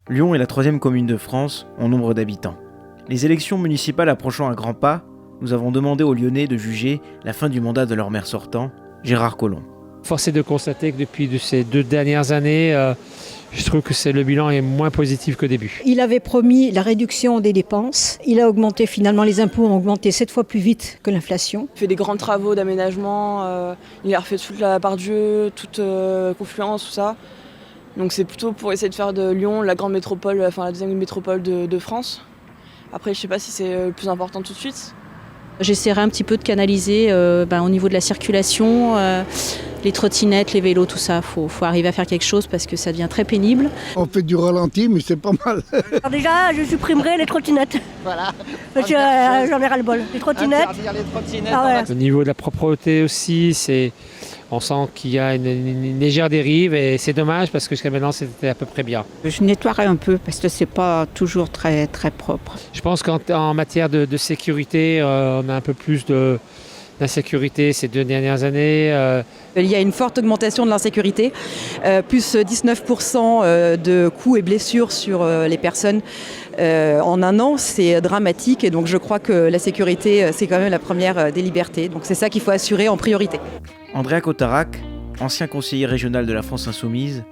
Lyon est la 3e commune de France en nombre d'habitants. Les élections municipales approchant à grands pas, nous avons demandé aux Lyonnais de juger la fin du mandat de leur maire sortant, Gérard Collomb. Force est de constater que depuis ces 2 dernières années, je trouve que le bilan est moins positif qu'au début. Il avait promis la réduction des dépenses. Il a augmenté, finalement les impôts ont augmenté 7 fois plus vite que l'inflation. Il fait des grands travaux d'aménagement, il a refait toute la Part-Dieu, toute Confluence, tout ça. Donc c'est plutôt pour essayer de faire de Lyon la grande métropole, enfin la 2e métropole de France. Après je sais pas si c'est le plus important tout de suite. J'essaierai un petit peu de canaliser au niveau de la circulation, les trottinettes, les vélos, tout ça. Faut arriver à faire quelque chose parce que ça devient très pénible. On fait du ralenti, mais c'est pas mal. Alors déjà, je supprimerai les trottinettes. Voilà. Parce que j'en ai ras-le-bol. Les trottinettes. Interdire les trottinettes. Ah ouais. Au niveau de la propreté aussi, on sent qu'il y a une légère dérive et c'est dommage parce que jusqu'à maintenant c'était à peu près bien. Je nettoierai un peu parce que c'est pas toujours très, très propre. Je pense qu'en matière de sécurité, on a un peu plus d'insécurité ces 2 dernières années. Il y a une forte augmentation de l'insécurité, plus 19% de coups et blessures sur les personnes en un an, c'est dramatique et donc je crois que la sécurité c'est quand même la première des libertés, donc c'est ça qu'il faut assurer en priorité. Andrea Cotarac, ancien conseiller régional de la France Insoumise,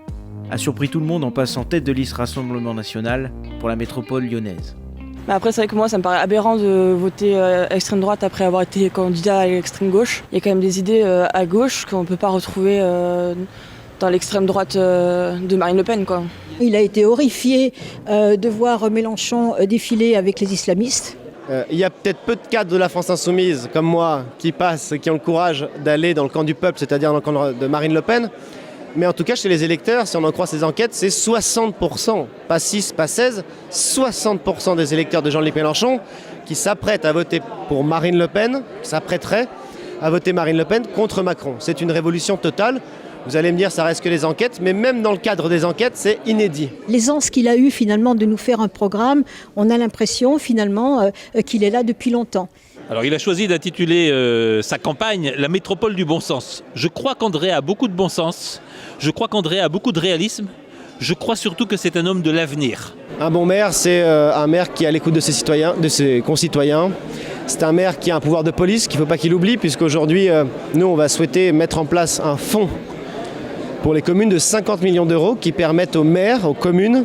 a surpris tout le monde en passant tête de liste Rassemblement National pour la métropole lyonnaise. Mais après c'est vrai que moi ça me paraît aberrant de voter extrême droite après avoir été candidat à l'extrême gauche. Il y a quand même des idées à gauche qu'on ne peut pas retrouver dans l'extrême droite de Marine Le Pen, quoi. Il a été horrifié de voir Mélenchon défiler avec les islamistes. Il y a peut-être peu de cadres de la France Insoumise, comme moi, qui passent, qui ont le courage d'aller dans le camp du peuple, c'est-à-dire dans le camp de Marine Le Pen. Mais en tout cas, chez les électeurs, si on en croit ces enquêtes, c'est 60%, pas 6, pas 16, 60% des électeurs de Jean-Luc Mélenchon qui s'apprêtent à voter pour Marine Le Pen, s'apprêteraient à voter Marine Le Pen contre Macron. C'est une révolution totale. Vous allez me dire, ça reste que les enquêtes, mais même dans le cadre des enquêtes, c'est inédit. L'aisance qu'il a eu finalement de nous faire un programme, on a l'impression finalement qu'il est là depuis longtemps. Alors il a choisi d'intituler sa campagne « La métropole du bon sens ». Je crois qu'André a beaucoup de bon sens, je crois qu'André a beaucoup de réalisme, je crois surtout que c'est un homme de l'avenir. Un bon maire, c'est un maire qui est à l'écoute de ses citoyens, de ses concitoyens. C'est un maire qui a un pouvoir de police qu'il ne faut pas qu'il oublie, puisqu'aujourd'hui, nous, on va souhaiter mettre en place un fonds pour les communes de 50 millions d'euros qui permettent aux maires, aux communes,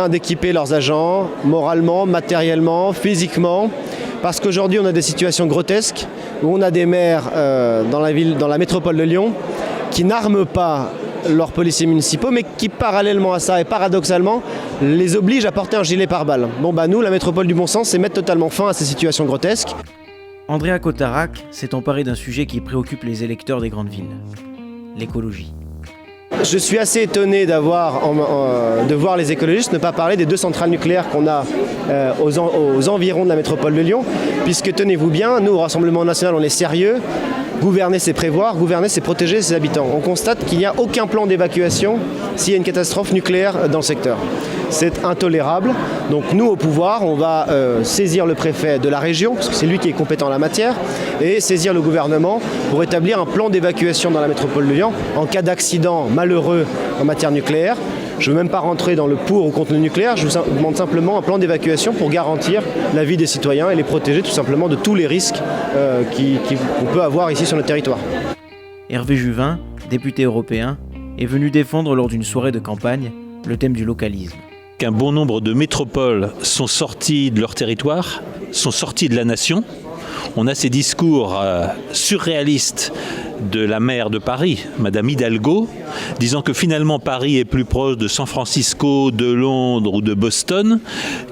d'équiper leurs agents moralement, matériellement, physiquement. Parce qu'aujourd'hui, on a des situations grotesques où on a des maires dans la métropole de Lyon qui n'arment pas leurs policiers municipaux, mais qui parallèlement à ça et paradoxalement les obligent à porter un gilet pare-balles. Nous, la métropole du bon sens, c'est mettre totalement fin à ces situations grotesques. Andrea Cotarac s'est emparé d'un sujet qui préoccupe les électeurs des grandes villes, l'écologie. Je suis assez étonné de voir les écologistes ne pas parler des 2 centrales nucléaires qu'on a aux environs de la métropole de Lyon, puisque tenez-vous bien, nous au Rassemblement National on est sérieux, gouverner c'est prévoir, gouverner c'est protéger ses habitants. On constate qu'il n'y a aucun plan d'évacuation s'il y a une catastrophe nucléaire dans le secteur. C'est intolérable, donc nous au pouvoir on va saisir le préfet de la région, parce que c'est lui qui est compétent en la matière, et saisir le gouvernement pour établir un plan d'évacuation dans la métropole de Lyon en cas d'accident malheureux en matière nucléaire. Je ne veux même pas rentrer dans le pour ou contre le nucléaire, je vous demande simplement un plan d'évacuation pour garantir la vie des citoyens et les protéger tout simplement de tous les risques qu'on peut avoir ici sur notre territoire. Hervé Juvin, député européen, est venu défendre lors d'une soirée de campagne le thème du localisme. Qu'un bon nombre de métropoles sont sorties de leur territoire, sont sorties de la nation. On a ces discours surréalistes de la maire de Paris, Madame Hidalgo, disant que finalement Paris est plus proche de San Francisco, de Londres ou de Boston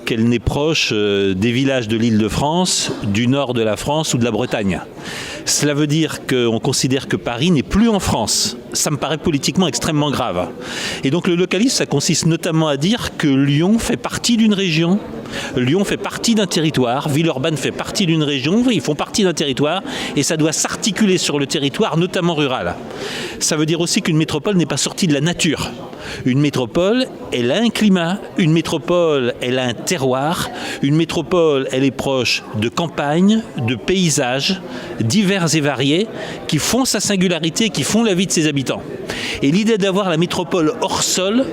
qu'elle n'est proche des villages de l'Île-de-France, du nord de la France ou de la Bretagne. Cela veut dire qu'on considère que Paris n'est plus en France. Ça me paraît politiquement extrêmement grave. Et donc le localisme, ça consiste notamment à dire que Lyon fait partie d'une région, Lyon fait partie d'un territoire, Villeurbanne fait partie d'une région, ils font partie d'un territoire et ça doit s'articuler sur le territoire, notamment rural. Ça veut dire aussi qu'une métropole n'est pas sortie de la nature. Une métropole, elle a un climat, une métropole, elle a un terroir, une métropole, elle est proche de campagnes, de paysages divers et variés qui font sa singularité, qui font la vie de ses habitants. Et l'idée d'avoir la métropole hors sol,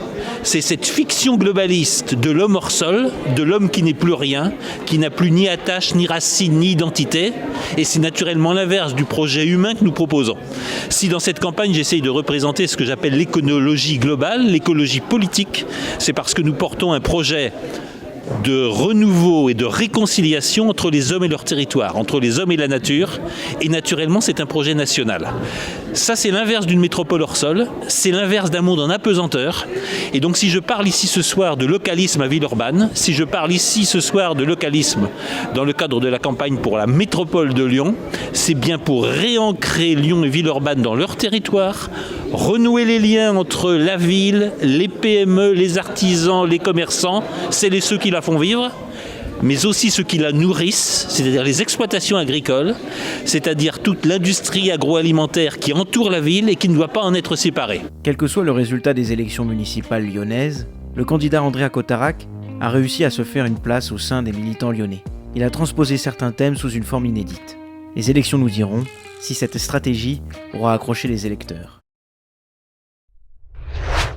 C'est cette fiction globaliste de l'homme hors sol, de l'homme qui n'est plus rien, qui n'a plus ni attache, ni racine, ni identité. Et c'est naturellement l'inverse du projet humain que nous proposons. Si dans cette campagne, j'essaye de représenter ce que j'appelle l'écologie globale, l'écologie politique, c'est parce que nous portons un projet de renouveau et de réconciliation entre les hommes et leur territoire, entre les hommes et la nature, et naturellement c'est un projet national. Ça c'est l'inverse d'une métropole hors sol, c'est l'inverse d'un monde en apesanteur, et donc si je parle ici ce soir de localisme à Villeurbanne, si je parle ici ce soir de localisme dans le cadre de la campagne pour la métropole de Lyon, c'est bien pour réancrer Lyon et Villeurbanne dans leur territoire, renouer les liens entre la ville, les PME, les artisans, les commerçants, celles et ceux qui la font vivre, mais aussi ceux qui la nourrissent, c'est-à-dire les exploitations agricoles, c'est-à-dire toute l'industrie agroalimentaire qui entoure la ville et qui ne doit pas en être séparée. Quel que soit le résultat des élections municipales lyonnaises, le candidat Andrea Cotarac a réussi à se faire une place au sein des militants lyonnais. Il a transposé certains thèmes sous une forme inédite. Les élections nous diront si cette stratégie aura accroché les électeurs.